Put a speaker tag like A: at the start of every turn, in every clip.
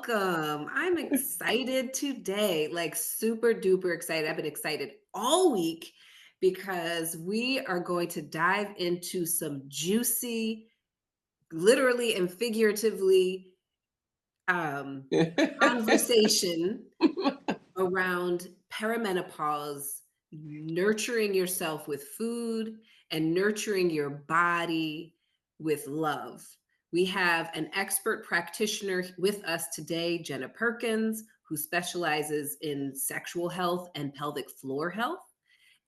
A: welcome. I'm excited today, like super duper excited. I've been excited all week because we are going to dive into some juicy, literally and figuratively, um, conversation around perimenopause, nurturing yourself with food and nurturing your body with love. We have an expert practitioner with us today, Jenna Perkins, who specializes in sexual health and pelvic floor health.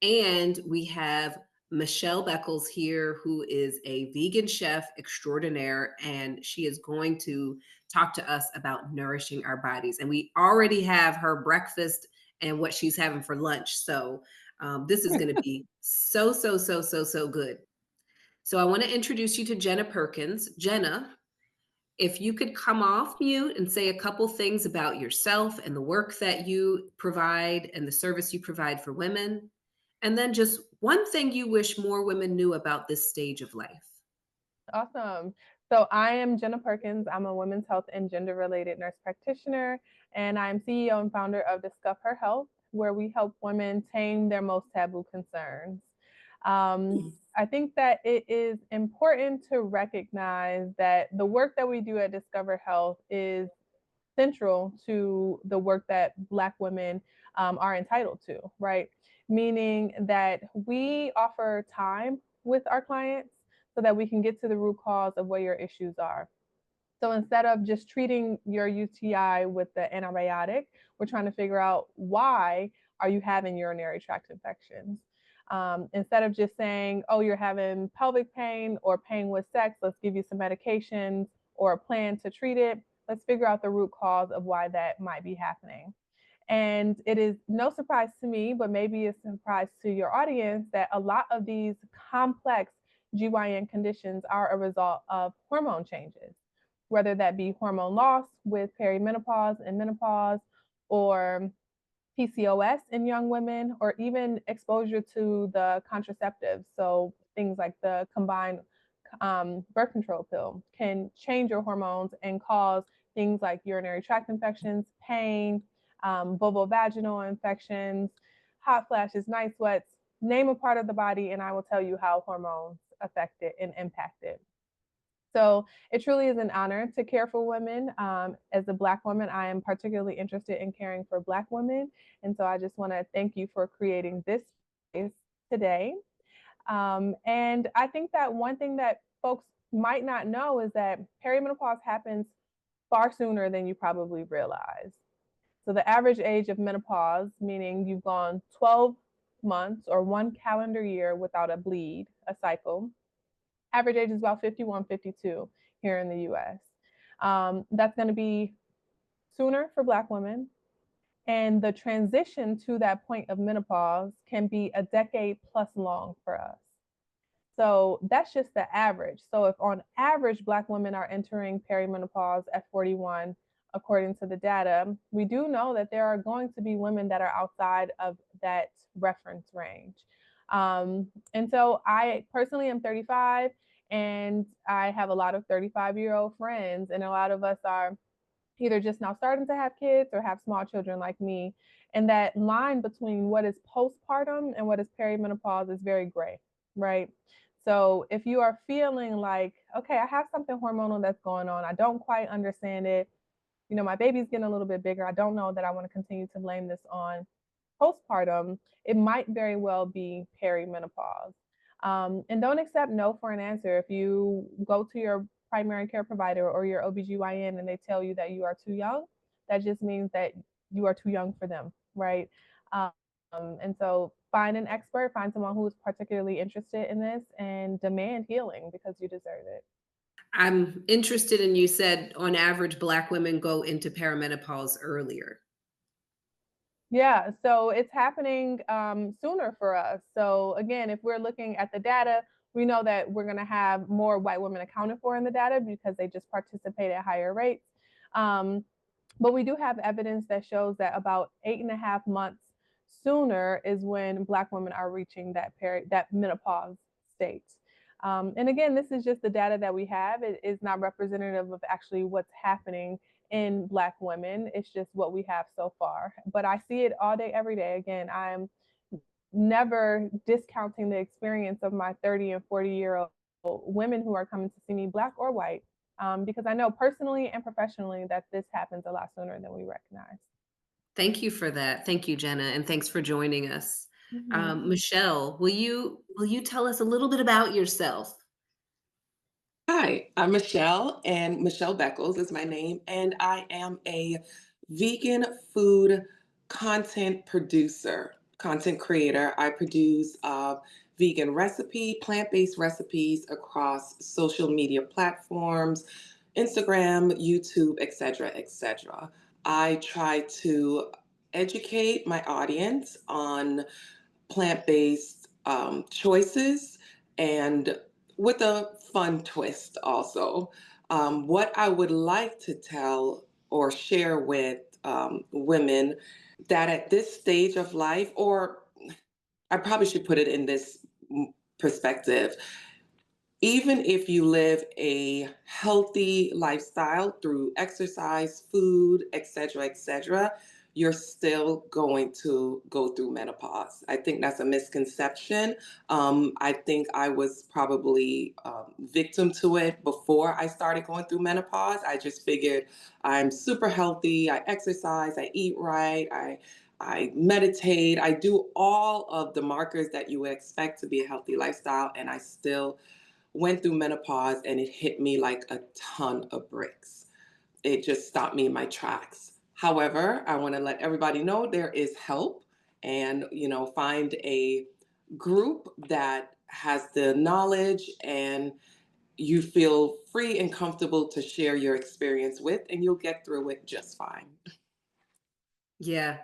A: And we have Michelle Beckles here, who is a vegan chef extraordinaire, and she is going to talk to us about nourishing our bodies. And we already have her breakfast and what she's having for lunch. So this is going to be so good. So I want to introduce you to Jenna Perkins. Jenna, if you could come off mute and say a couple things about yourself and the work that you provide and the service you provide for women, and then just one thing you wish more women knew about this stage of life.
B: Awesome. So I am Jenna Perkins. I'm a women's health and gender related nurse practitioner, and I'm CEO and founder of Discover Health, where we help women tame their most taboo concerns. I think that it is important to recognize that the work that we do at Discover Health is central to the work that Black women are entitled to, right? Meaning that we offer time with our clients so that we can get to the root cause of what your issues are. So instead of just treating your UTI with the antibiotic, we're trying to figure out why are you having urinary tract infections. Instead of just saying, oh, you're having pelvic pain or pain with sex, let's give you some medications or a plan to treat it. Let's figure out the root cause of why that might be happening. And it is no surprise to me, but maybe a surprise to your audience, that a lot of these complex GYN conditions are a result of hormone changes, whether that be hormone loss with perimenopause and menopause, or PCOS in young women, or even exposure to the contraceptives. So things like the combined birth control pill can change your hormones and cause things like urinary tract infections, pain, vulvovaginal infections, hot flashes, night sweats. Name a part of the body, and I will tell you how hormones affect it and impact it. So it truly is an honor to care for women. As a Black woman, I am particularly interested in caring for Black women. And so I just want to thank you for creating this space today. And I think that one thing that folks might not know is that perimenopause happens far sooner than you probably realize. So the average age of menopause, meaning you've gone 12 months or 1 calendar year without a bleed, a cycle, average age is about 51, 52 here in the US. That's going to be sooner for Black women. And the transition to that point of menopause can be a decade plus long for us. So that's just the average. So if on average Black women are entering perimenopause at 41, according to the data, we do know that there are going to be women that are outside of that reference range. And so I personally am 35, and I have a lot of 35-year-old friends, and a lot of us are either just now starting to have kids or have small children like me. And that line between what is postpartum and what is perimenopause is very gray, right? So if you are feeling like, okay, I have something hormonal that's going on, I don't quite understand it, my baby's getting a little bit bigger, I don't know that I want to continue to blame this on postpartum, it might very well be perimenopause. And don't accept no for an answer. If you go to your primary care provider or your OB-GYN and they tell you that you are too young, that just means that you are too young for them, right? And so find an expert, find someone who is particularly interested in this, and demand healing because you deserve it.
A: I'm interested in, you said on average, Black women go into perimenopause earlier.
B: Yeah, so it's happening sooner for us. So again, if we're looking at the data, we know that we're going to have more white women accounted for in the data because they just participate at higher rates. But we do have evidence that shows that about 8.5 months sooner is when Black women are reaching that menopause state. And again, this is just the data that we have. It is not representative of actually what's happening in Black women. It's just what we have so far. But I see it all day, every day. Again, I'm never discounting the experience of my 30 and 40-year-old women who are coming to see me, Black or white, because I know personally and professionally that this happens a lot sooner than we recognize.
A: Thank you for that. Thank you, Jenna, and thanks for joining us.
B: Mhm.
A: Michelle, will you tell us a little bit about yourself?
C: Hi, I'm Michelle, and Michelle Beckles is my name, and I am a vegan food content producer, content creator. I produce vegan plant-based recipes across social media platforms, Instagram, YouTube, etc., etc. I try to educate my audience on plant-based choices and with a fun twist also. What I would like to tell or share with women that at this stage of life, or I probably should put it in this perspective, even if you live a healthy lifestyle through exercise, food, etc., you're still going to go through menopause. I think that's a misconception. I think I was probably victim to it before I started going through menopause. I just figured I'm super healthy. I exercise. I eat right. I meditate. I do all of the markers that you would expect to be a healthy lifestyle, and I still went through menopause and it hit me like a ton of bricks. It just stopped me in my tracks. However, I want to let everybody know there is help, and find a group that has the knowledge and you feel free and comfortable to share your experience with, and you'll get through it just fine.
A: Yeah.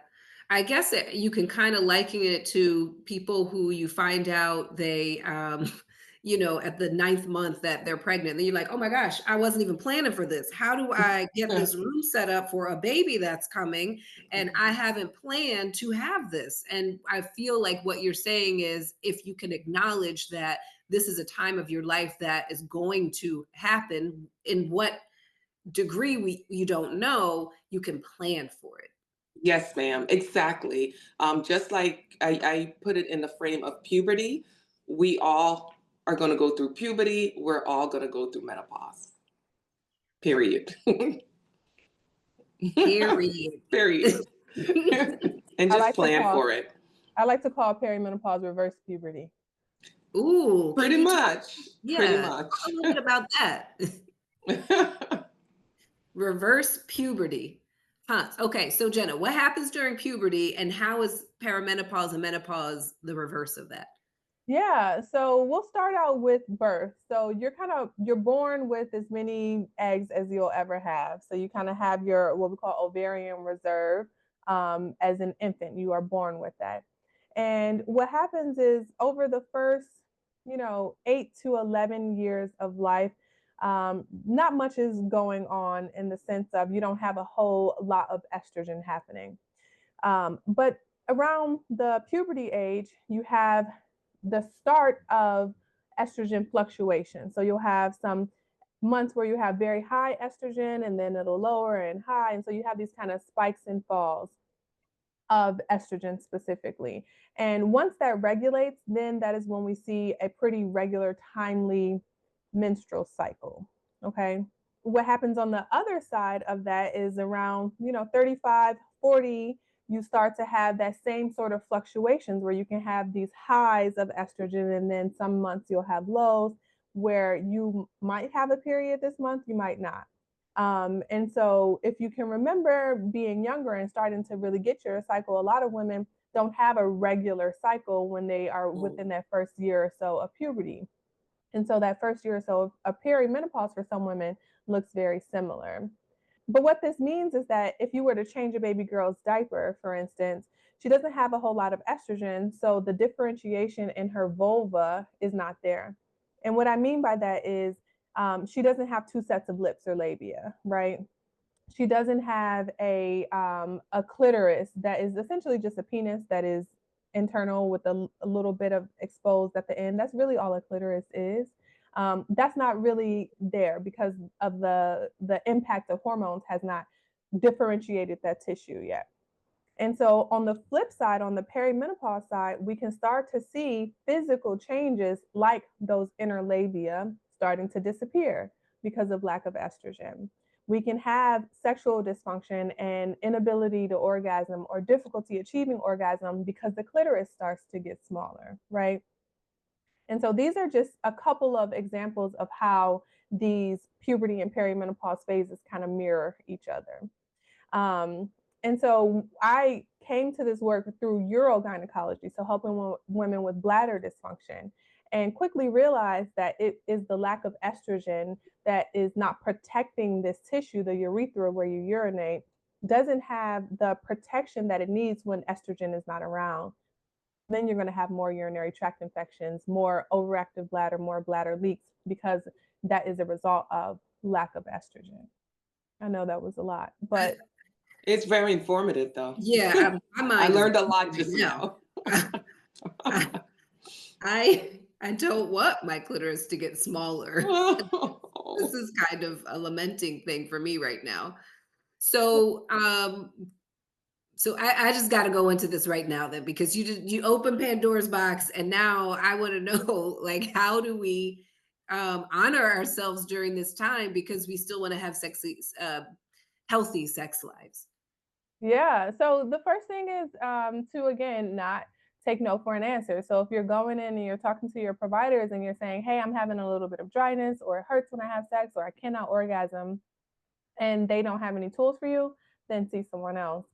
A: I guess you can kind of liken it to people who you find out they, at the ninth month that they're pregnant. And you're like, oh my gosh, I wasn't even planning for this. How do I get this room set up for a baby that's coming? And I haven't planned to have this. And I feel like what you're saying is if you can acknowledge that this is a time of your life that is going to happen, in what degree you don't know, you can plan for it.
C: Yes, ma'am. Exactly. Just like I put it in the frame of puberty, we all are going to go through puberty. We're all going to go through menopause. Period.
A: Period.
C: Period. And
B: I
C: just
B: like to
C: plan
B: call
C: for it.
B: I like to call perimenopause reverse puberty.
A: Ooh, can
C: Pretty
A: you talk?
C: much. Pretty
A: Yeah, talk a
C: much.
A: little bit about that. Reverse puberty. Huh. Okay, so Jenna, what happens during puberty and how is perimenopause and menopause the reverse of that?
B: Yeah, so we'll start out with birth. So you're born with as many eggs as you'll ever have. So you kind of have your what we call ovarian reserve. As an infant, you are born with that. And what happens is over the first, 8 to 11 years of life, not much is going on in the sense of you don't have a whole lot of estrogen happening. But around the puberty age, you have the start of estrogen fluctuation. So you'll have some months where you have very high estrogen and then it'll lower and high. And so you have these kind of spikes and falls of estrogen specifically. And once that regulates, then that is when we see a pretty regular, timely menstrual cycle. Okay. What happens on the other side of that is around, 35, 40, you start to have that same sort of fluctuations where you can have these highs of estrogen and then some months you'll have lows where you might have a period this month, you might not. And so, if you can remember being younger and starting to really get your cycle, a lot of women don't have a regular cycle when they are within that first year or so of puberty. And so, that first year or so of perimenopause for some women looks very similar. But what this means is that if you were to change a baby girl's diaper, for instance, she doesn't have a whole lot of estrogen. So, the differentiation in her vulva is not there. And what I mean by that is she doesn't have two sets of lips or labia, right? She doesn't have a clitoris that is essentially just a penis that is internal with a little bit of exposed at the end. That's really all a clitoris is. That's not really there because of the impact of hormones has not differentiated that tissue yet. And so on the flip side, on the perimenopause side, we can start to see physical changes like those inner labia starting to disappear because of lack of estrogen. We can have sexual dysfunction and inability to orgasm or difficulty achieving orgasm because the clitoris starts to get smaller, right? And so these are just a couple of examples of how these puberty and perimenopause phases kind of mirror each other. Um, and so I came to this work through urogynecology, so helping women with bladder dysfunction, and quickly realized that it is the lack of estrogen that is not protecting this tissue, the urethra where you urinate, doesn't have the protection that it needs when estrogen is not around. Then you're going to have more urinary tract infections, more overactive bladder, more bladder leaks, because that is a result of lack of estrogen. I know that was a lot, but
C: It's very informative, though.
A: Yeah, my
C: I
A: mind is
C: learned a lot
A: right
C: just
A: now.
C: now.
A: I, I don't want my clitoris to get smaller. This is kind of a lamenting thing for me right now. So, I just got to go into this right now then, because you open Pandora's box, and now I want to know, like, how do we honor ourselves during this time, because we still want to have sexy, healthy sex lives.
B: yeah. So the first thing is to, again, not take no for an answer. So if you're going in and you're talking to your providers and you're saying, hey, I'm having a little bit of dryness, or it hurts when I have sex, or I cannot orgasm, and they don't have any tools for you, then see someone else.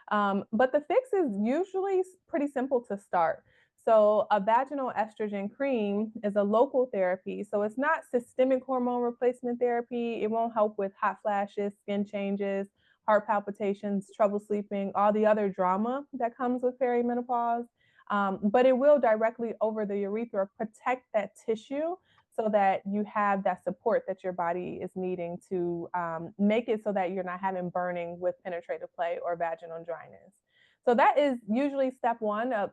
B: But the fix is usually pretty simple to start. So a vaginal estrogen cream is a local therapy. So it's not systemic hormone replacement therapy. It won't help with hot flashes, skin changes, heart palpitations, trouble sleeping, all the other drama that comes with perimenopause. But it will directly over the urethra protect that tissue so that you have that support that your body is needing to make it so that you're not having burning with penetrative play or vaginal dryness. So that is usually step one of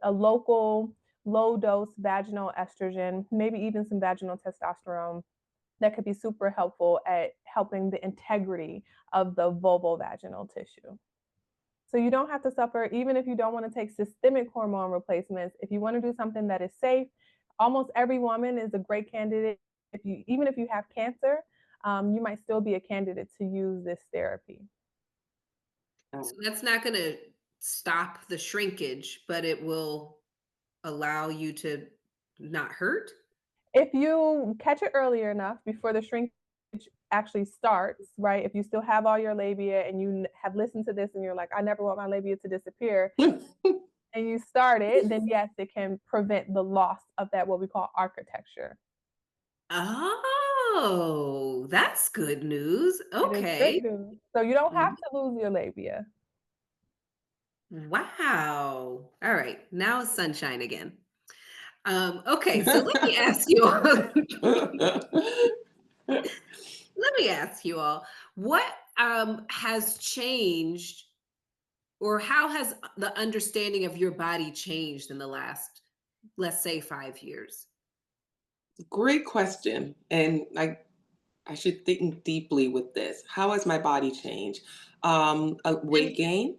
B: a local low dose vaginal estrogen, maybe even some vaginal testosterone, that could be super helpful at helping the integrity of the vulvovaginal tissue. So you don't have to suffer, even if you don't want to take systemic hormone replacements. If you want to do something that is safe, almost every woman is a great candidate. Even if you have cancer, you might still be a candidate to use this therapy.
A: So that's not going to stop the shrinkage, but it will allow you to not hurt.
B: If you catch it earlier enough before the shrinkage actually starts, right? If you still have all your labia and you have listened to this and you're like, I never want my labia to disappear, and you start it, then yes, it can prevent the loss of that, what we call architecture.
A: Oh, that's good news.
B: It is good
A: Okay.
B: news. So you don't have
A: Mm,
B: to lose your labia.
A: wow. All right. Now it's sunshine again. Okay, so let me ask you all, let me ask you all, what has changed, or how has the understanding of your body changed in the last, let's say, 5 years?
C: Great question. And I should think deeply with this. How has my body changed? A weight
A: And
C: gain.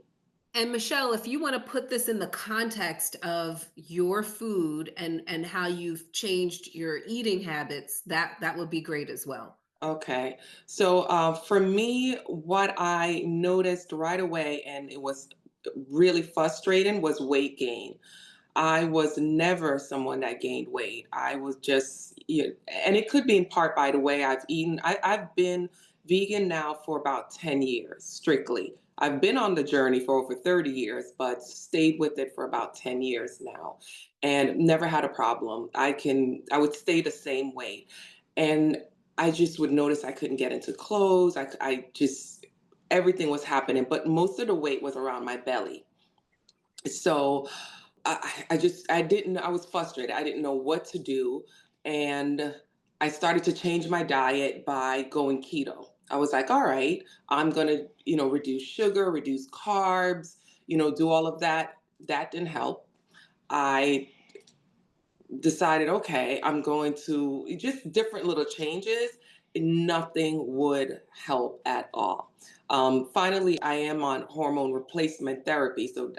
A: and Michelle, if you want to put this in the context of your food and how you've changed your eating habits, that would be great as well.
C: Okay. So for me, what I noticed right away, and it was really frustrating, was weight gain. I was never someone that gained weight. I was just, and it could be in part by the way I've eaten. I've been vegan now for about 10 years, strictly. I've been on the journey for over 30 years, but stayed with it for about 10 years now and never had a problem. I would stay the same weight. And I just would notice I couldn't get into clothes. I just, everything was happening, but most of the weight was around my belly. So I didn't, I was frustrated. I didn't know what to do. And I started to change my diet by going keto. I was like, all right, I'm going to, reduce sugar, reduce carbs, do all of that. That didn't help. I decided, okay, I'm going to just different little changes. Nothing would help at all. Finally, I am on hormone replacement therapy, so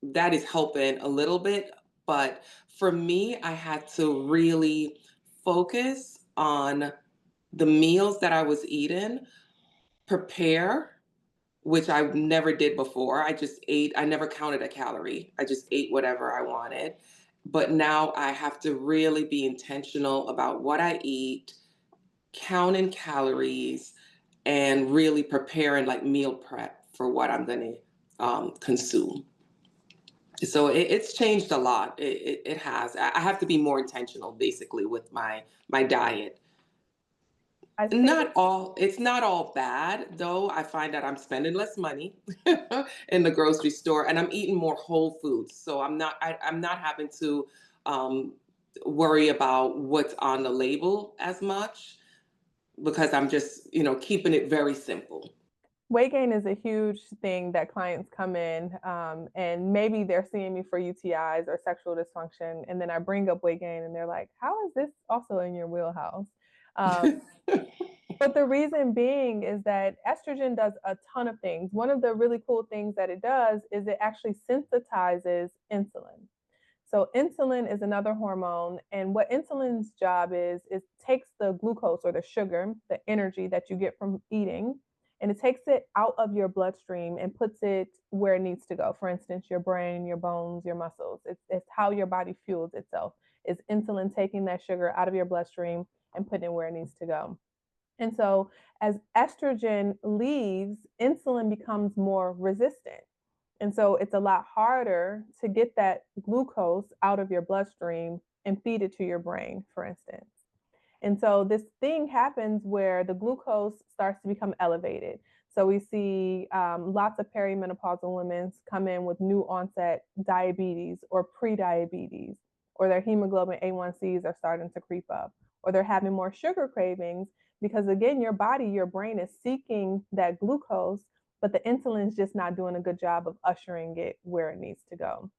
C: that is helping a little bit. But for me, I had to really focus on the meals that I was eating, prepare, which I never did before. I just ate, I never counted a calorie. I just ate whatever I wanted. But now I have to really be intentional about what I eat, counting calories, and really preparing like meal prep for what I'm going to consume. So it's changed a lot. It has. I have to be more intentional, basically, with my diet.
B: I think
C: Not all. It's not all bad, though. I find that I'm spending less money in the grocery store, and I'm eating more whole foods. So I'm not having to um, worry about what's on the label as much because I'm just, keeping it very simple.
B: weight gain is a huge thing that clients come in, and maybe they're seeing me for UTIs or sexual dysfunction, and then I bring up weight gain, and they're like, "How is this also in your wheelhouse?" Um, but the reason being is that estrogen does a ton of things. One of the really cool things that it does is it actually sensitizes insulin. So insulin is another hormone, and what insulin's job is takes the glucose or the sugar, the energy that you get from eating, and it takes it out of your bloodstream and puts it where it needs to go. For instance, your brain, your bones, your muscles. It's how your body fuels itself. Is insulin taking that sugar out of your bloodstream and putting it where it needs to go. And so as estrogen leaves, insulin becomes more resistant. And so it's a lot harder to get that glucose out of your bloodstream and feed it to your brain, for instance. And so this thing happens where the glucose starts to become elevated. So we see lots of perimenopausal women come in with new onset diabetes or pre-diabetes, or their hemoglobin A1Cs are starting to creep up, or they're having more sugar cravings because, again, your body, your brain is seeking that glucose, but the insulin is just not doing a good job of ushering it where it needs to go.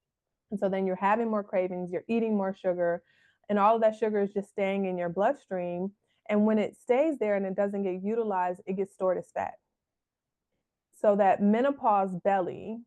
B: And so then you're having more cravings, you're eating more sugar, and all of that sugar is just staying in your bloodstream. And when it stays there and it doesn't get utilized, it gets stored as fat. So that menopause belly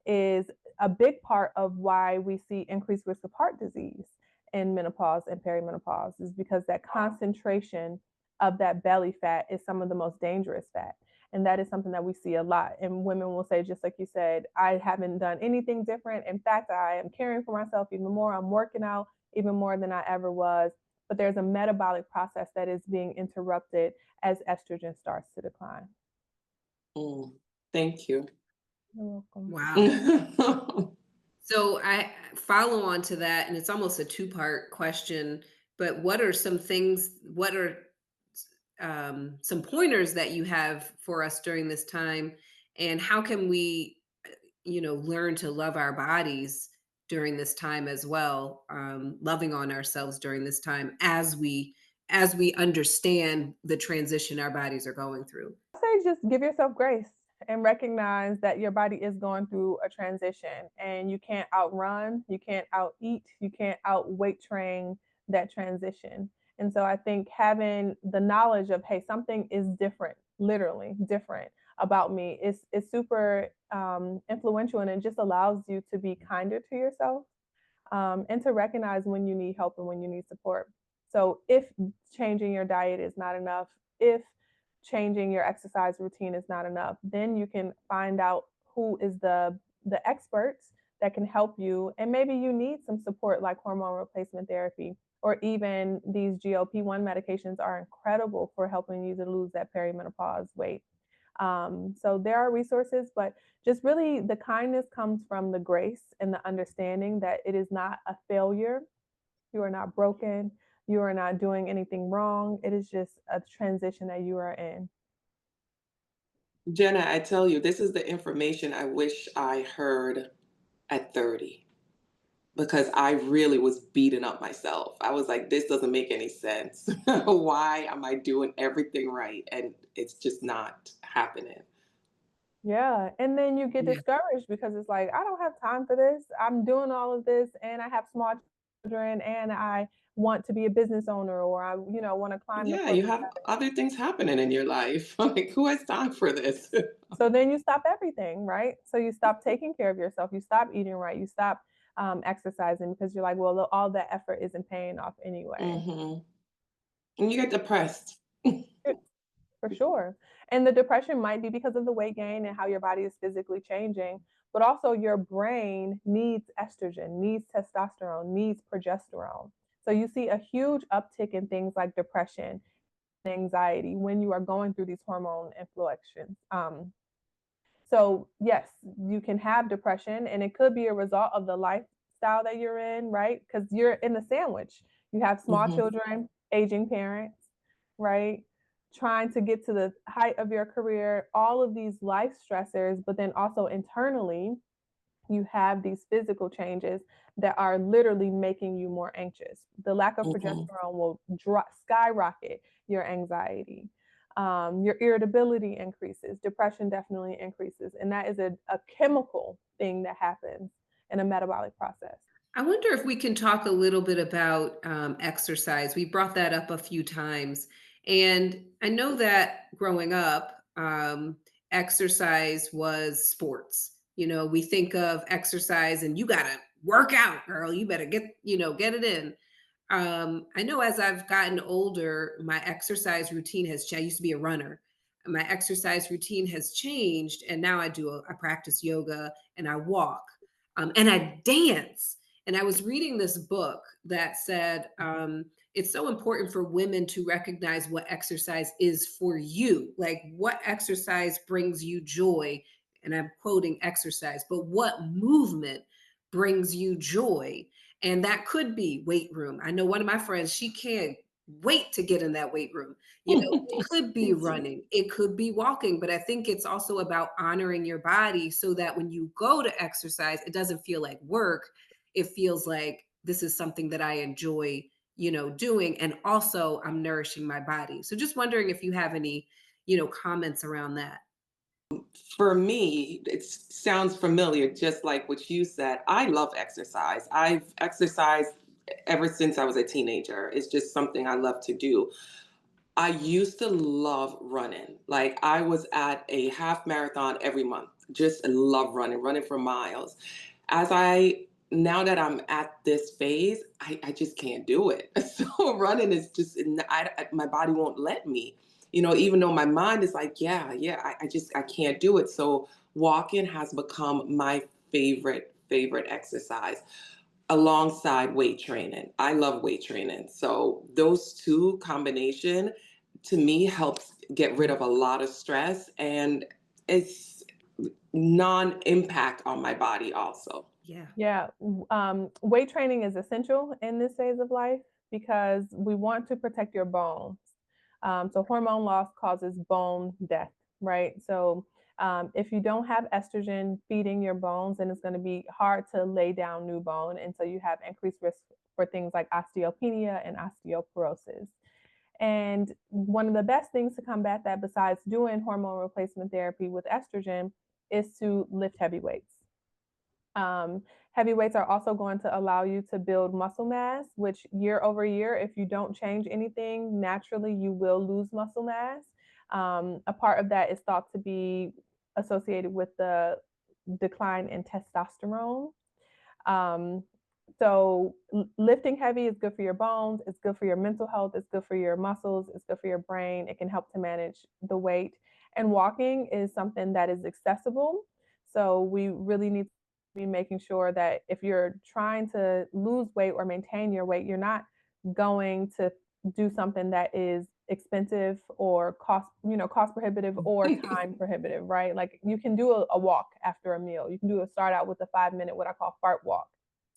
B: is a big part of why we see increased risk of heart disease in menopause and perimenopause, is because that concentration of that belly fat is some of the most dangerous fat. And that is something that we see a lot. And women will say, just like you said, I haven't done anything different. In fact, I am caring for myself even more. I'm working out even more than I ever was. But there's a metabolic process that is being interrupted as estrogen starts to decline.
C: Mm, thank you.
B: You're welcome.
A: Wow. So I follow on to that, and it's almost a two-part question. But what are some things? What are some pointers that you have for us during this time, and how can we, learn to love our bodies during this time as well, loving on ourselves during this time as we understand the transition our bodies are going through.
B: I say just give yourself grace and recognize that your body is going through a transition, and you can't outrun, you can't out eat, you can't out weight train that transition. And so I think having the knowledge of, hey, something is different, literally different about me is super influential, and it just allows you to be kinder to yourself, and to recognize when you need help and when you need support. So if changing your diet is not enough, if changing your exercise routine is not enough, then you can find out who is the experts that can help you. And maybe you need some support like hormone replacement therapy, or even these GLP-1 medications are incredible for helping you to lose that perimenopause weight. So there are resources, but just really the kindness comes from the grace and the understanding that it is not a failure. You are not broken. You are not doing anything wrong. It is just a transition that you are in.
C: Jenna, I tell you, this is the information I wish I heard at 30 because I really was beating up myself. I was like, this doesn't make any sense. Why am I doing everything right? And it's just not happening.
B: Yeah. And then you get
A: Yeah.
B: discouraged because it's like, I don't have time for this. I'm doing all of this and I have small children and I want to be a business owner, or I, want to climb the
C: Yeah, you
B: corporate
C: have
B: ladder.
C: other things happening in your life. Like, who has time for this?
B: So then you stop everything, right? So you stop taking care of yourself, you stop eating right, you stop exercising because you're like, well, all that effort isn't paying off anyway.
C: Hmm. And you get depressed.
B: For sure. And the depression might be because of the weight gain and how your body is physically changing, but also your brain needs estrogen, needs testosterone, needs progesterone. So you see a huge uptick in things like depression and anxiety when you are going through these hormone influences. So yes, you can have depression and it could be a result of the lifestyle that you're in, right? Because you're in the sandwich. You have small
C: Hmm.
B: children, aging parents, right? Trying to get to the height of your career, all of these life stressors, but then also internally, you have these physical changes that are literally making you more anxious. The lack of
C: Hmm.
B: progesterone will skyrocket your anxiety. Your irritability increases, depression definitely increases, and that is a chemical thing that happens in a metabolic process.
A: I wonder if we can talk a little bit about exercise. We brought that up a few times. And I know that growing up, exercise was sports. We think of exercise and you got to work out, girl. You better get it in. I know as I've gotten older, my exercise routine has changed. I used to be a runner. My exercise routine has changed. And now I practice yoga and I walk and I dance. And I was reading this book that said it's so important for women to recognize what exercise is for you, like what exercise brings you joy. And I'm quoting exercise, but what movement brings you joy? And that could be weight room. I know one of my friends, she can't wait to get in that weight room. It could be running, it could be walking, but I think it's also about honoring your body so that when you go to exercise, it doesn't feel like work. It feels like this is something that I enjoy, doing. And also I'm nourishing my body. So just wondering if you have any, comments around that.
C: For me, it sounds familiar, just like what you said. I love exercise. I've exercised ever since I was a teenager. It's just something I love to do. I used to love running. Like, I was at a half marathon every month. Just love running for miles. Now that I'm at this phase, I just can't do it. So running is just, my body won't let me, even though my mind is like, yeah, I can't do it. So walking has become my favorite exercise alongside weight training. I love weight training. So those two combination to me helps get rid of a lot of stress, and it's non-impact on my body also.
A: Yeah.
B: Yeah, weight training is essential in this phase of life because we want to protect your bones. So hormone loss causes bone death, right? So if you don't have estrogen feeding your bones, then it's going to be hard to lay down new bone, and so you have increased risk for things like osteopenia and osteoporosis. And one of the best things to combat that, besides doing hormone replacement therapy with estrogen, is to lift heavy weights. Heavy weights are also going to allow you to build muscle mass, which year over year, if you don't change anything, naturally you will lose muscle mass. A part of that is thought to be associated with the decline in testosterone. Um, so lifting heavy is good for your bones, it's good for your mental health, it's good for your muscles, it's good for your brain. It can help to manage the weight. And walking is something that is accessible. So we really need to be making sure that if you're trying to lose weight or maintain your weight, you're not going to do something that is expensive or cost prohibitive or time prohibitive, right? Like you can do a walk after a meal. You can start out with a 5 minute, what I call fart walk.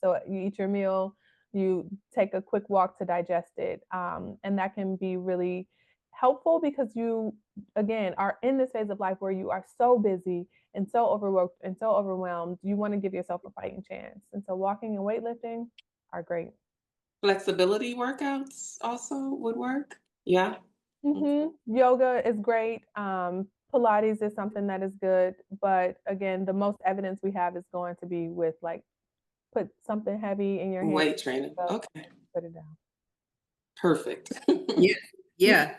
B: So you eat your meal, you take a quick walk to digest it. And that can be really helpful because you, again, are in this phase of life where you are so busy and so overworked and so overwhelmed. You want to give yourself a fighting chance. And so walking and weightlifting are great.
C: Flexibility workouts also would work. Yeah.
B: Yoga is great. Pilates is something that is good. But again, the most evidence we have is going to be with like put something heavy in your hand.
C: Weight training.
B: So
C: Okay.
B: put it down.
C: Perfect.
A: Yeah. Yeah.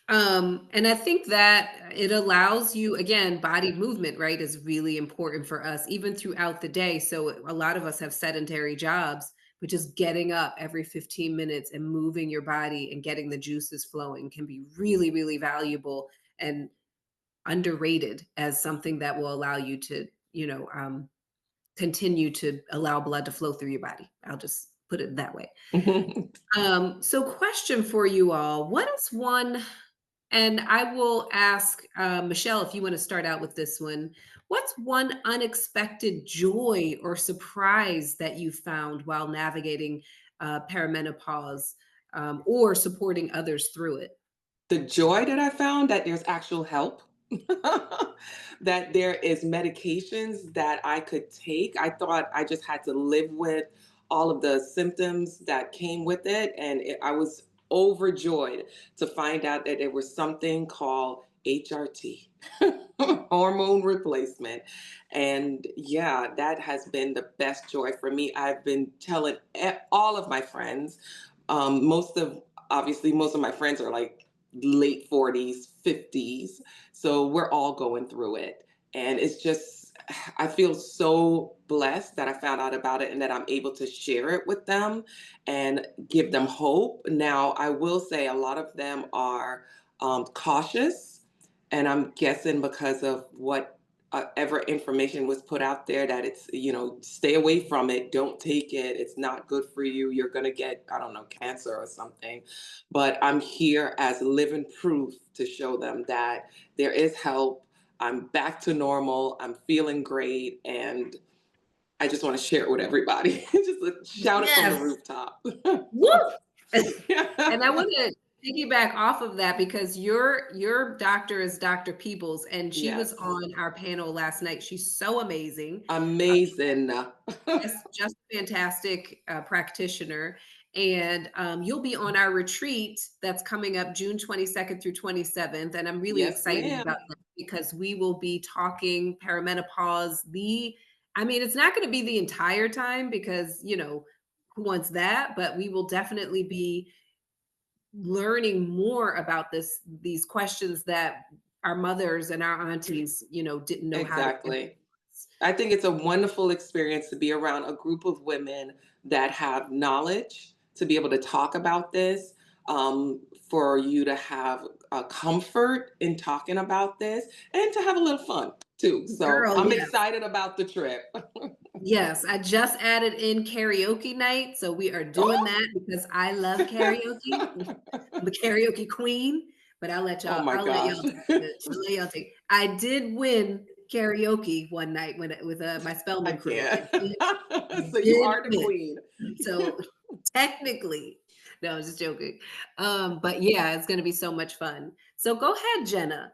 A: And I think that it allows you, again, body movement, right, is really important for us, even throughout the day. So a lot of us have sedentary jobs, but just getting up every 15 minutes and moving your body and getting the juices flowing can be really, really valuable and underrated as something that will allow you to, continue to allow blood to flow through your body. I'll just put it that way. So question for you all, what is one, and I will ask Michelle if you want to start out with this one. What's one unexpected joy or surprise that you found while navigating perimenopause or supporting others through it?
C: The joy that I found that there's actual help, that there is medications that I could take. I thought I just had to live with all of the symptoms that came with it, and I was overjoyed to find out that there was something called HRT, hormone replacement. And yeah, that has been the best joy for me. I've been telling all of my friends, most of my friends are like late 40s, 50s. So we're all going through it. And it's just, I feel so blessed that I found out about it and that I'm able to share it with them and give them hope. Now, I will say a lot of them are cautious. And I'm guessing because of what ever information was put out there that it's, stay away from it, don't take it, it's not good for you, you're going to get, I don't know, cancer or something. But I'm here as living proof to show them that there is help. I'm back to normal. I'm feeling great. And I just want to share it with everybody. Just shout it from the
A: Yes.
C: rooftop.
A: Woo! And I want to piggyback off of that because your doctor is Dr. Peebles, and she was
C: Yes.
A: on our panel last night. She's so amazing.
C: Amazing.
A: Just fantastic practitioner. And you'll be on our retreat that's coming up June 22nd through 27th. And I'm really
C: Yes,
A: excited
C: ma'am.
A: about that because we will be talking perimenopause. I mean, it's not going to be the entire time because, who wants that? But we will definitely be learning more about these questions that our mothers and our aunties, didn't know how to answer.
C: Exactly. I think it's a wonderful experience to be around a group of women that have knowledge to be able to talk about this, for you to have a comfort in talking about this, and to have a little fun too. So
A: Girl,
C: I'm
A: yes.
C: excited about the trip.
A: Yes, I just added in karaoke night, so we are doing
C: Oh!
A: that because I love karaoke. I'm a karaoke queen, but
C: Oh my
A: I'll let
C: gosh.
A: y'all take it. I'll let y'all take. I did win karaoke one night with my
C: I
A: Spelman crew.
C: can't.
A: I
C: So you
A: did
C: are the
A: win.
C: queen.
A: So technically, no, I'm just joking. But yeah, it's gonna be so much fun. So go ahead, Jenna.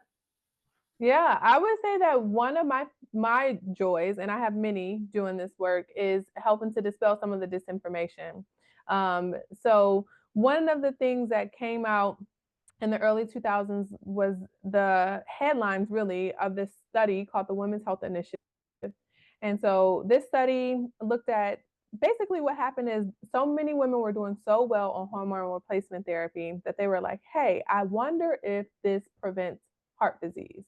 B: Yeah, I would say that one of my joys, and I have many doing this work, is helping to dispel some of the disinformation. So one of the things that came out in the early 2000s was the headlines really of this study called the Women's Health Initiative. And so this study looked at basically what happened is so many women were doing so well on hormone replacement therapy that they were like, hey, I wonder if this prevents heart disease.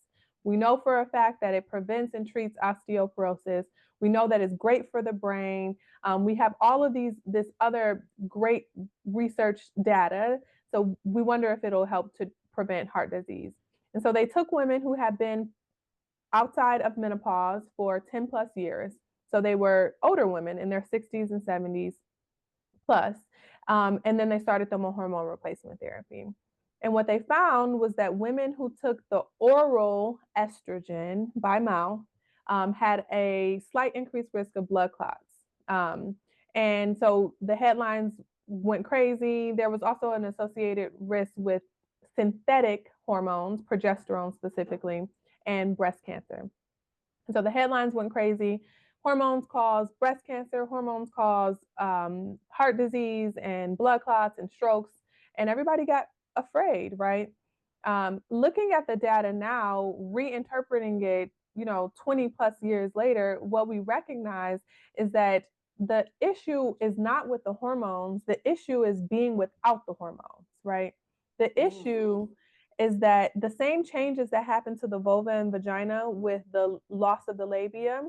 B: We know for a fact that it prevents and treats osteoporosis. We know that it's great for the brain. We have all of this other great research data. So we wonder if it'll help to prevent heart disease. And so they took women who had been outside of menopause for 10 plus years. So they were older women in their 60s and 70s plus. And then they started them on hormone replacement therapy. And what they found was that women who took the oral estrogen by mouth had a slight increased risk of blood clots. Um, and so the headlines went crazy. There was also an associated risk with synthetic hormones, progesterone specifically, and breast cancer. So the headlines went crazy. Hormones cause breast cancer, hormones cause heart disease and blood clots and strokes, and everybody got afraid, right? Looking at the data now, reinterpreting it, 20 plus years later, what we recognize is that the issue is not with the hormones. The issue is being without the hormones, right? The issue
C: Mm.
B: is that the same changes that happen to the vulva and vagina with the loss of the labia,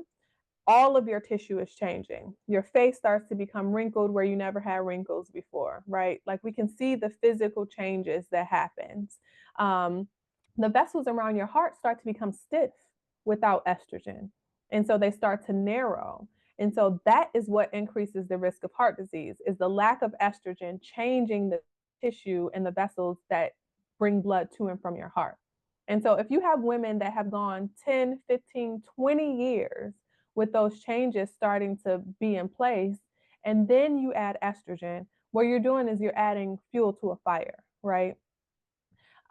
B: all of your tissue is changing. Your face starts to become wrinkled where you never had wrinkles before, right? Like we can see the physical changes that happens. Um, the vessels around your heart start to become stiff without estrogen. And so they start to narrow. And so that is what increases the risk of heart disease is the lack of estrogen changing the tissue and the vessels that bring blood to and from your heart. And so if you have women that have gone 10, 15, 20 years with those changes starting to be in place. And then you add estrogen. What you're doing is you're adding fuel to a fire, right?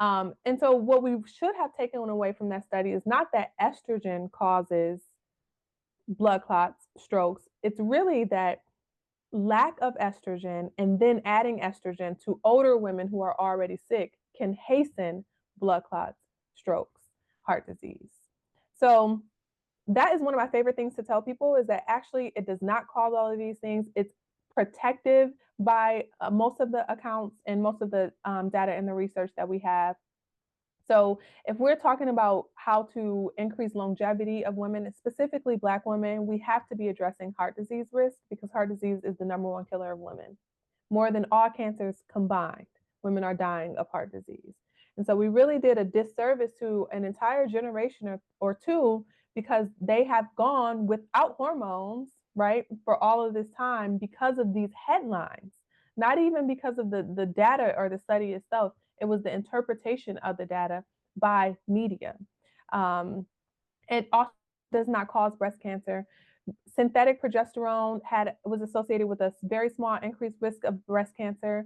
B: And so, what we should have taken away from that study is not that estrogen causes blood clots, strokes. It's really that lack of estrogen and then adding estrogen to older women who are already sick can hasten blood clots, strokes, heart disease. So, that is one of my favorite things to tell people is that actually it does not cause all of these things. It's protective by most of the accounts and most of the data and the research that we have. So, if we're talking about how to increase longevity of women, specifically Black women, we have to be addressing heart disease risk because heart disease is the number one killer of women. More than all cancers combined, women are dying of heart disease. And so we really did a disservice to an entire generation or two because they have gone without hormones, right, for all of this time because of these headlines, not even because of the data or the study itself. It was the interpretation of the data by media. Um, it also does not cause breast cancer. Synthetic progesterone was associated with a very small increased risk of breast cancer,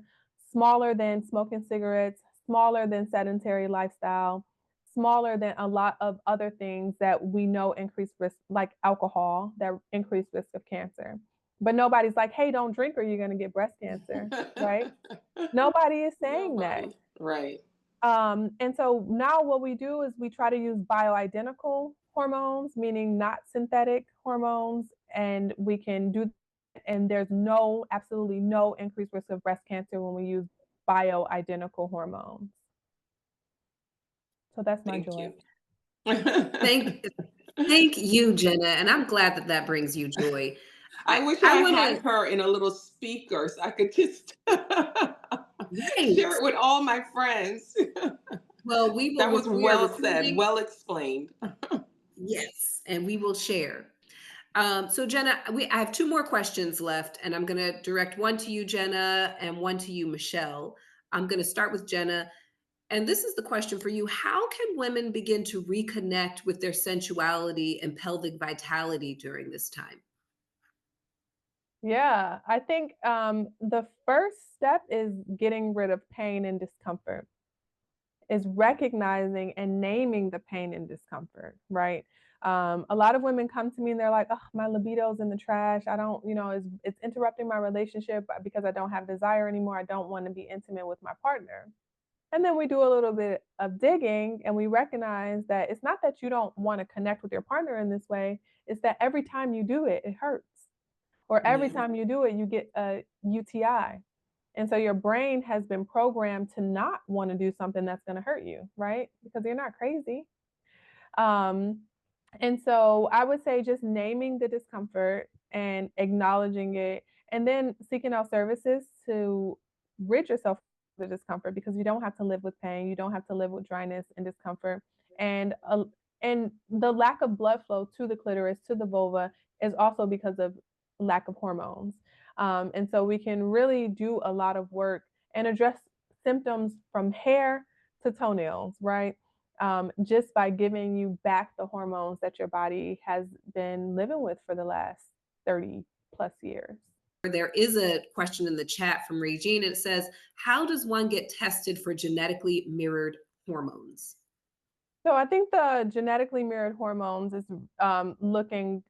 B: smaller than smoking cigarettes, smaller than sedentary lifestyle, smaller than a lot of other things that we know increase risk, like alcohol, that increase risk of cancer. But nobody's like, hey, don't drink or you're going to get breast cancer, right? Nobody is saying that.
C: Nobody. Right.
B: And so now what we do is we try to use bioidentical hormones, meaning not synthetic hormones, and we can do, and there's absolutely no increased risk of breast cancer when we use bioidentical hormones. So that's my
C: Thank
B: joy.
C: you.
A: Thank thank you, Jenna, and I'm glad that that brings you joy.
C: I wish
A: I
C: I
A: want
C: had
A: to
C: her in a little speaker so I could just
A: right.
C: share it with all my friends.
A: Well,
C: That was
A: we are
C: well said,
A: recruiting.
C: well explained.
A: Yes, and we will share. So Jenna, I have two more questions left, and I'm going to direct one to you, Jenna, and one to you, Michelle. I'm going to start with Jenna. And this is the question for you. How can women begin to reconnect with their sensuality and pelvic vitality during this time?
B: Yeah, I think the first step is getting rid of pain and discomfort, is recognizing and naming the pain and discomfort, right? A lot of women come to me and they're like, oh, my libido's in the trash. I don't, it's interrupting my relationship because I don't have desire anymore. I don't want to be intimate with my partner. And then we do a little bit of digging and we recognize that it's not that you don't want to connect with your partner in this way, it's that every time you do it, it hurts. Or every
C: Yeah.
B: time you do it, you get a UTI. And so your brain has been programmed to not want to do something that's going to hurt you, right? Because you're not crazy. Um, and so I would say just naming the discomfort and acknowledging it, and then seeking out services to rid yourself of the discomfort because you don't have to live with pain. You don't have to live with dryness and discomfort. And and the lack of blood flow to the clitoris, to the vulva, is also because of lack of hormones. And so we can really do a lot of work and address symptoms from hair to toenails, right? Just by giving you back the hormones that your body has been living with for the last 30 plus years.
A: There is a question in the chat from Regine. It says, how does one get tested for genetically mirrored hormones?
B: So I think the genetically mirrored hormones is looking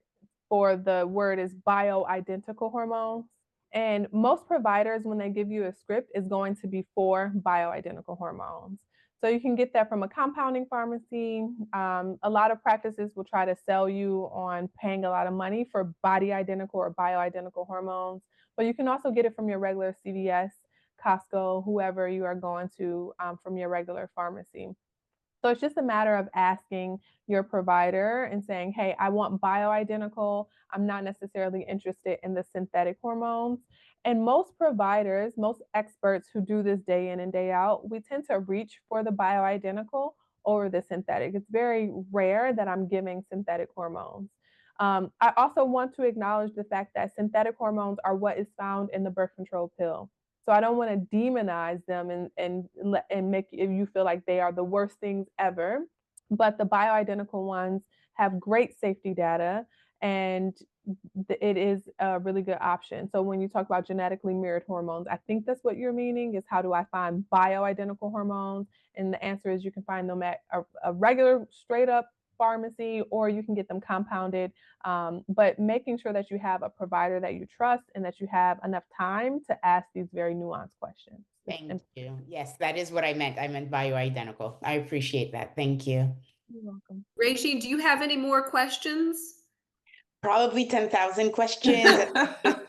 B: for, the word is bioidentical hormones. And most providers, when they give you a script, is going to be for bioidentical hormones. So you can get that from a compounding pharmacy. A lot of practices will try to sell you on paying a lot of money for body identical or bioidentical hormones, but you can also get it from your regular CVS, Costco, whoever you are going to, from your regular pharmacy. So it's just a matter of asking your provider and saying, hey, I want bioidentical. I'm not necessarily interested in the synthetic hormones. And most providers, most experts who do this day in and day out, we tend to reach for the bioidentical over the synthetic. It's very rare that I'm giving synthetic hormones. I also want to acknowledge the fact that synthetic hormones are what is found in the birth control pill. So I don't want to demonize them and make you feel like they are the worst things ever. But the bioidentical ones have great safety data, and it is a really good option. So when you talk about genetically mirrored hormones, I think that's what you're meaning is how do I find bioidentical hormones? And the answer is you can find them at a regular straight up pharmacy, or you can get them compounded. But making sure that you have a provider that you trust and that you have enough time to ask these very nuanced questions.
D: Thank you. Yes, that is what I meant. I meant bioidentical. I appreciate that. Thank you.
B: You're welcome.
A: Regine, do you have any more questions?
D: Probably 10,000 questions.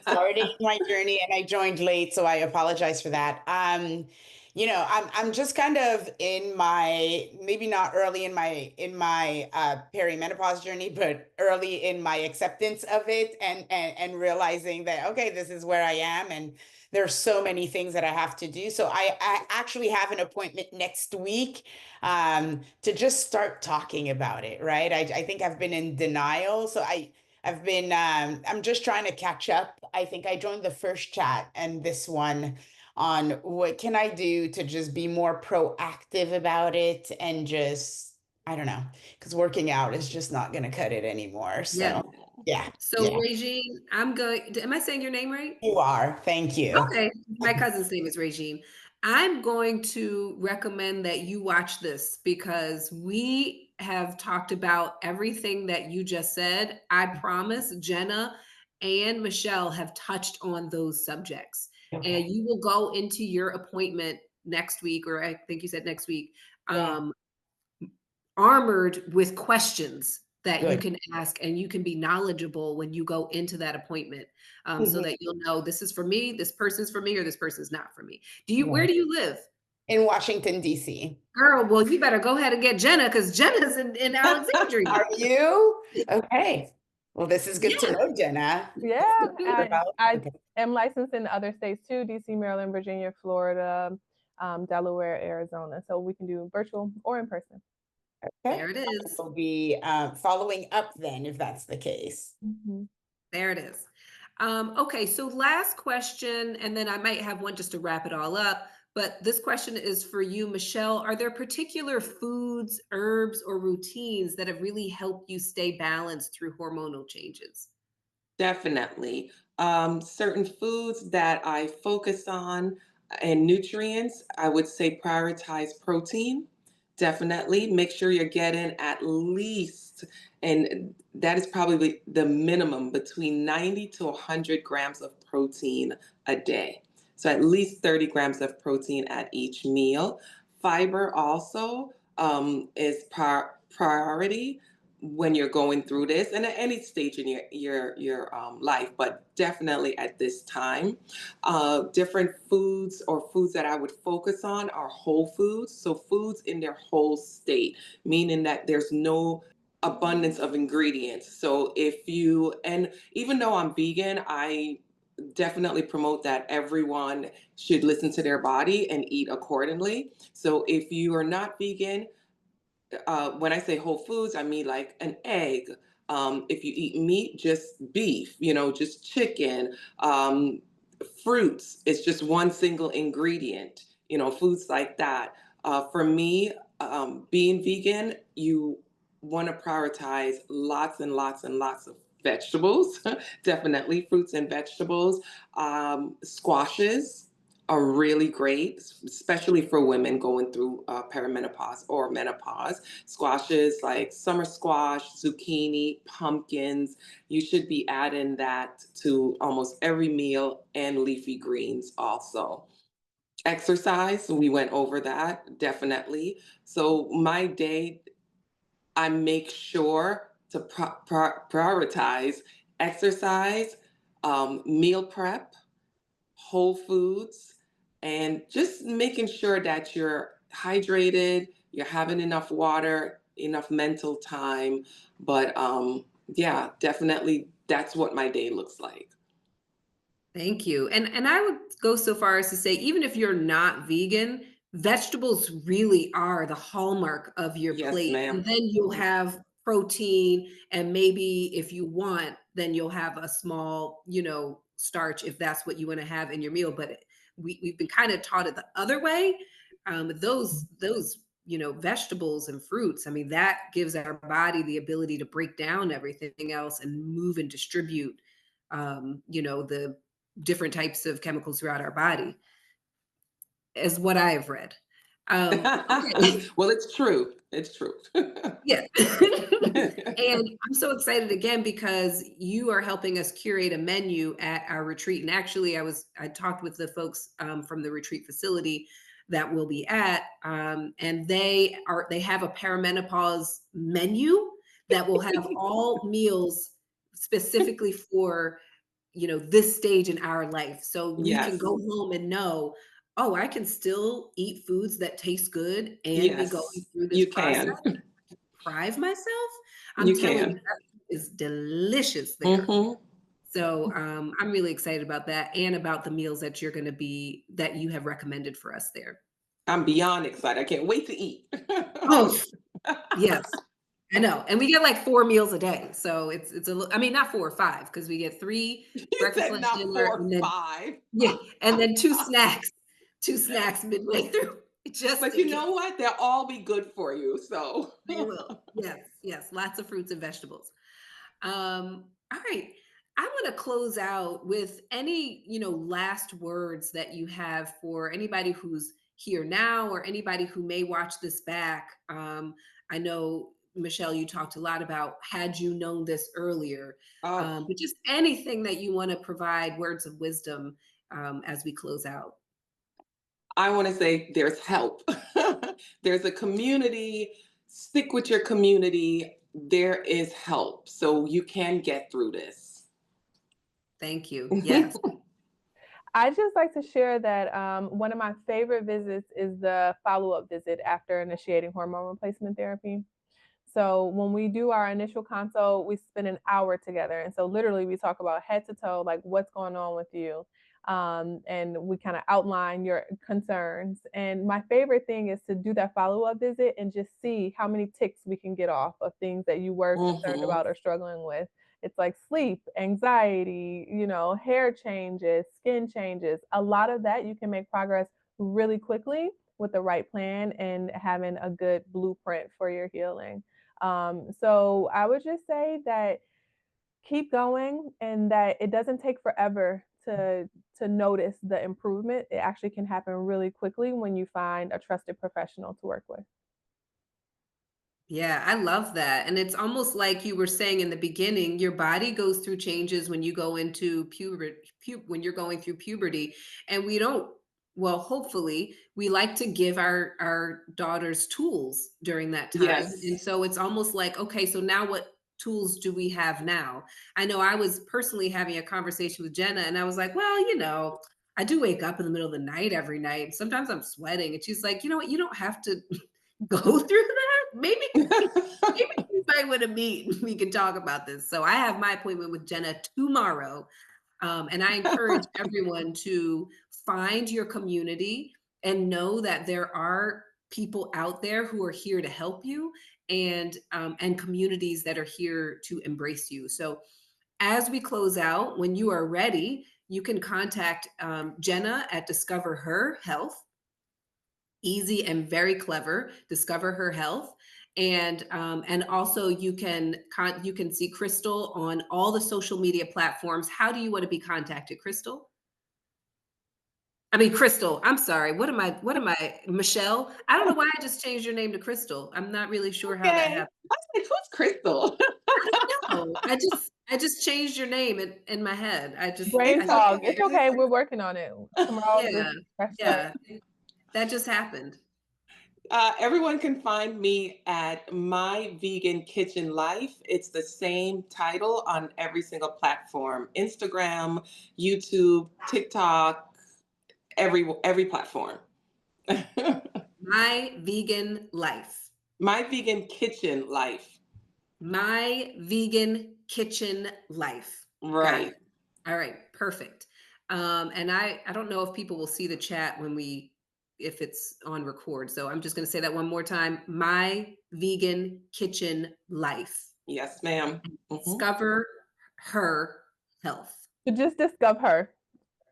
D: Starting my journey and I joined late, so I apologize for that. I'm just kind of in my, maybe not early in my perimenopause journey, but early in my acceptance of it and realizing that okay, this is where I am and there's so many things that I have to do. So I actually have an appointment next week to just start talking about it, right? I think I've been in denial. So I'm just trying to catch up. I think I joined the first chat and this one on what can I do to just be more proactive about it and just, I don't know, because working out is just not going to cut it anymore.
A: Yeah.
D: So, yeah.
A: So Regine, am I saying your name right?
D: You are. Thank you.
A: Okay. My cousin's name is Regine. I'm going to recommend that you watch this because we have talked about everything that you just said. I promise Jenna and Michelle have touched on those subjects.
D: Okay.
A: And you will go into your appointment next week, or I think you said next week, armored with questions that you can ask, and you can be knowledgeable when you go into that appointment, so that you'll know this is for me, this person's for me, or this person's not for me. Where do you live?
D: In Washington, D.C.
A: Girl, well, you better go ahead and get Jenna because Jenna's in Alexandria.
D: Are you? Okay. Well, this is good to know, Jenna.
B: Yeah, I am licensed in other states too, DC, Maryland, Virginia, Florida, Delaware, Arizona. So we can do virtual or in person.
D: Okay.
A: There it is.
D: We'll be following up then if that's the case.
B: Mm-hmm.
A: There it is. Okay, so last question, and then I might have one just to wrap it all up. But this question is for you, Michelle. Are there particular foods, herbs, or routines that have really helped you stay balanced through hormonal changes?
C: Definitely. Certain foods that I focus on and nutrients, I would say prioritize protein. Definitely make sure you're getting at least, and that is probably the minimum, between 90 to 100 grams of protein a day. So at least 30 grams of protein at each meal. Fiber also is priority when you're going through this and at any stage in your life, but definitely at this time. Different foods or foods that I would focus on are whole foods. So foods in their whole state, meaning that there's no abundance of ingredients. So and even though I'm vegan, I definitely promote that everyone should listen to their body and eat accordingly. So if you are not vegan, when I say whole foods, I mean like an egg. If you eat meat, just beef, just chicken. Fruits, it's just one single ingredient, foods like that. For me, being vegan, you want to prioritize lots and lots and lots of vegetables, definitely fruits and vegetables. Squashes are really great, especially for women going through perimenopause or menopause. Squashes like summer squash, zucchini, pumpkins, you should be adding that to almost every meal, and leafy greens also. Exercise, we went over that, definitely. So my day, I make sure to prioritize exercise, meal prep, whole foods, and just making sure that you're hydrated, you're having enough water, enough mental time. But yeah, definitely that's what my day looks like.
A: Thank you. And I would go so far as to say, even if you're not vegan, vegetables really are the hallmark of your
C: Yes,
A: plate. And
C: ma'am.
A: then you'll have protein, and maybe if you want, then you'll have a small, starch if that's what you want to have in your meal. But we've been kind of taught it the other way. Those vegetables and fruits, I mean, that gives our body the ability to break down everything else and move and distribute the different types of chemicals throughout our body, is what I have read. Okay.
C: Well, it's true. It's true.
A: Yeah. And I'm so excited again because you are helping us curate a menu at our retreat. And actually, I talked with the folks from the retreat facility that we'll be at, and they have a perimenopause menu that will have all meals specifically for this stage in our life. So we can
C: Yes.
A: go home and know, oh, I can still eat foods that taste good and be going
C: Yes,
A: through this
C: you
A: process,
C: can.
A: deprive myself. I'm
C: You
A: telling you,
C: can.
A: that is delicious there.
C: Hmm.
A: So I'm really excited about that and about the meals that that you have recommended for us there.
C: I'm beyond excited. I can't wait to eat.
A: Oh, yes. I know. And we get like 4 meals a day. So I mean, not 4 or 5, because we get 3
C: You
A: breakfast,
C: said
A: lunch,
C: not
A: dinner,
C: four,
A: and then
C: five.
A: yeah, and then 2 snacks. 2 snacks midway through, just
C: But
A: in
C: you
A: case.
C: know what? They'll all be good for you. So
A: They will. Yes, yes, lots of fruits and vegetables. All right. I want to close out with any, last words that you have for anybody who's here now or anybody who may watch this back. I know, Michelle, you talked a lot about had you known this earlier,
C: oh,
A: but just anything that you want to provide words of wisdom as we close out.
C: I want to say there's help. There's a community. Stick with your community. There is help. So you can get through this.
A: Thank you. Yes.
B: I just like to share that one of my favorite visits is the follow-up visit after initiating hormone replacement therapy. So when we do our initial consult, we spend an hour together. And so literally we talk about head to toe, like what's going on with you. And we kind of outline your concerns. And my favorite thing is to do that follow-up visit and just see how many ticks we can get off of things that you were concerned
C: Hmm.
B: about or struggling with. It's like sleep, anxiety, hair changes, skin changes. A lot of that you can make progress really quickly with the right plan and having a good blueprint for your healing. So I would just say that keep going and that it doesn't take forever to notice the improvement. It actually can happen really quickly when you find a trusted professional to work with.
A: Yeah, I love that. And it's almost like you were saying in the beginning, your body goes through changes when you go into when you're going through puberty. And we don't, well, hopefully, we like to give our daughters tools during that time. And
C: Yes.
A: so it's almost like, okay, so now what tools do we have now? I know I was personally having a conversation with Jenna, and I was like, well, I do wake up in the middle of the night every night. Sometimes I'm sweating. And she's like, you know what? You don't have to go through that. Maybe you might want to meet. We can talk about this. So I have my appointment with Jenna tomorrow, and I encourage everyone to find your community and know that there are people out there who are here to help you, and communities that are here to embrace you. So as we close out, when you are ready, you can contact Jenna at Discover Her Health. Easy and very clever. Discover Her Health. And also you can see Crystal on all the social media platforms. How do you want to be contacted, Crystal? I mean, Crystal, I'm sorry. What am I, Michelle? I don't know why I just changed your name to Crystal. I'm not really sure how that
C: Okay.
A: happened.
C: I was like, who's Crystal?
A: No, I just changed your name in my head.
B: Brain
A: I just
B: fog.
C: okay.
B: It's okay. We're working on it. Tomorrow,
A: yeah,
B: just fresh start.
A: yeah. That just happened.
C: Everyone can find me at My Vegan Kitchen Life. It's the same title on every single platform: Instagram, YouTube, TikTok, every platform.
A: My vegan life.
C: My Vegan Kitchen Life.
A: My vegan kitchen life. Got
C: Right.
A: it. All right, perfect. And I don't know if people will see the chat if it's on record. So I'm just going to say that one more time. My vegan kitchen life.
C: Yes, ma'am.
A: Discover her health.
B: So just discover her.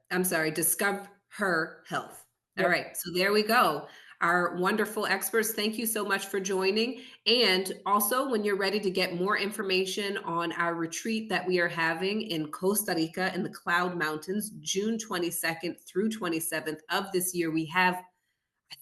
A: I'm sorry, discover her health. All
B: Yep.
A: right, so there we go. Our wonderful experts, thank you so much for joining. And also, when you're ready to get more information on our retreat that we are having in Costa Rica in the Cloud Mountains, June 22nd through 27th of this year, I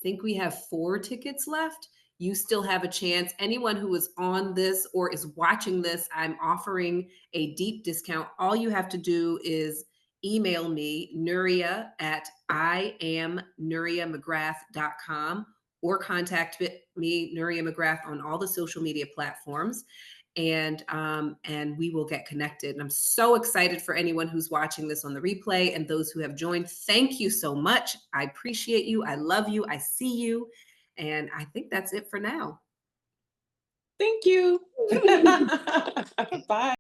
A: think we have 4 tickets left. You still have a chance. Anyone who is on this or is watching this, I'm offering a deep discount. All you have to do is email me, Nuria at IamNuriaMcGrath.com, or contact me, Nuria McGrath, on all the social media platforms. And we will get connected. And I'm so excited for anyone who's watching this on the replay and those who have joined. Thank you so much. I appreciate you. I love you. I see you. And I think that's it for now.
C: Thank you. Bye.